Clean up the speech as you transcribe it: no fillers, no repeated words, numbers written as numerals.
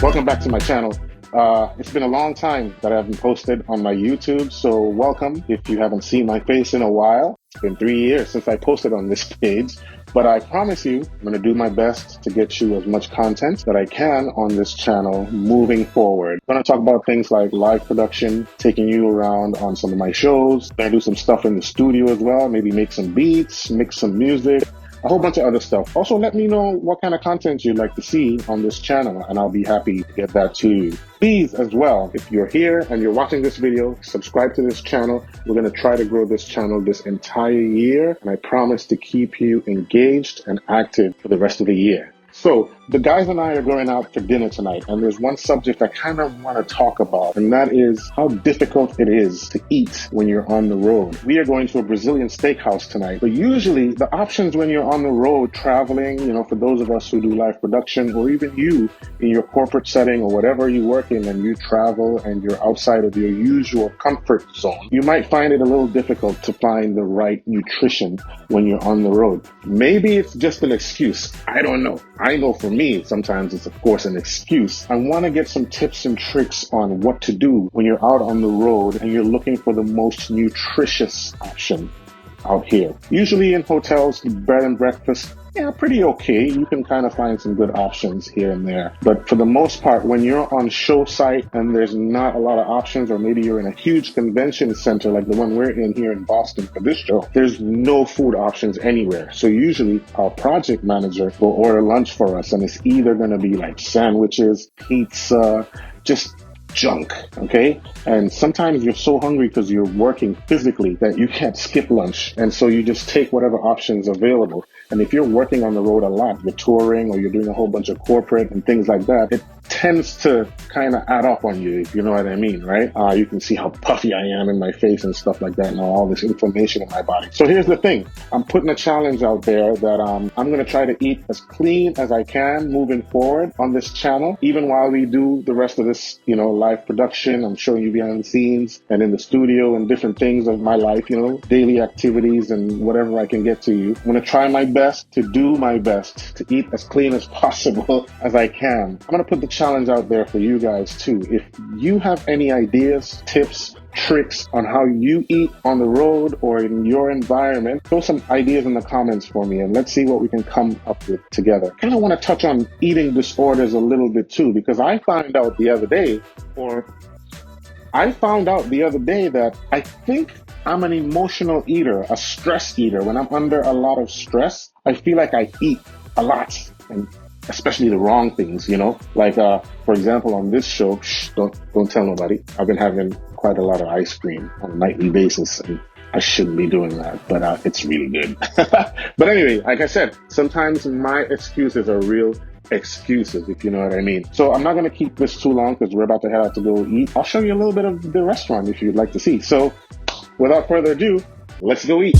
Welcome back to my channel. It's been a long time that I haven't posted on my YouTube, so welcome if you haven't seen my face in a while. It's been 3 years since I posted on this page, but I promise you I'm going to do my best to get you as much content that I can on this channel moving forward. I'm going to talk about things like live production, taking you around on some of my shows. I'm going to do some stuff in the studio as well, maybe make some beats, mix some music, a whole bunch of other stuff. Also, let me know what kind of content you'd like to see on this channel, and I'll be happy to get that to you. Please, as well, if you're here and you're watching this video, subscribe to this channel. We're going to try to grow this channel this entire year, and I promise to keep you engaged and active for the rest of the year. So the guys and I are going out for dinner tonight, and there's one subject I kind of want to talk about, and that is how difficult it is to eat when you're on the road. We are going to a Brazilian steakhouse tonight, but usually the options when you're on the road traveling, for those of us who do live production, or even you in your corporate setting or whatever you work in and you travel and you're outside of your usual comfort zone, you might find it a little difficult to find the right nutrition when you're on the road. Maybe it's just an excuse. I don't know. I know for me, sometimes it's of course an excuse. I want to get some tips and tricks on what to do when you're out on the road and you're looking for the most nutritious option out here. Usually in hotels, the bed and breakfast, pretty okay. You can kind of find some good options here and there. But for the most part, when you're on show site and there's not a lot of options, or maybe you're in a huge convention center like the one we're in here in Boston for this show, there's no food options anywhere. So usually our project manager will order lunch for us, and it's either going to be like sandwiches, pizza, just junk, okay? And sometimes you're so hungry because you're working physically that you can't skip lunch, and so you just take whatever options available. And if you're working on the road a lot, you're touring or you're doing a whole bunch of corporate and things like that, it tends to kind of add up on you, if you know what I mean, right? You can see how puffy I am in my face and stuff like that, and all this inflammation in my body. So here's the thing. I'm putting a challenge out there that I'm going to try to eat as clean as I can moving forward on this channel, even while we do the rest of this, live production. I'm showing you behind the scenes and in the studio and different things of my life, daily activities and whatever I can get to you. I'm going to try my best to do my best to eat as clean as possible as I can. I'm going to put the challenge out there for you guys too. If you have any ideas, tips, tricks on how you eat on the road or in your environment, throw some ideas in the comments for me, and let's see what we can come up with together. I kind of want to touch on eating disorders a little bit too, because I found out the other day that I think I'm an emotional eater, a stress eater. When I'm under a lot of stress, I feel like I eat a lot, and especially the wrong things, like, for example, on this show, don't tell nobody, I've been having quite a lot of ice cream on a nightly basis, and I shouldn't be doing that, but it's really good. But anyway, like I said, sometimes my excuses are real excuses, if you know what I mean. So I'm not going to keep this too long because we're about to head out to go eat. I'll show you a little bit of the restaurant if you'd like to see. So without further ado, let's go eat.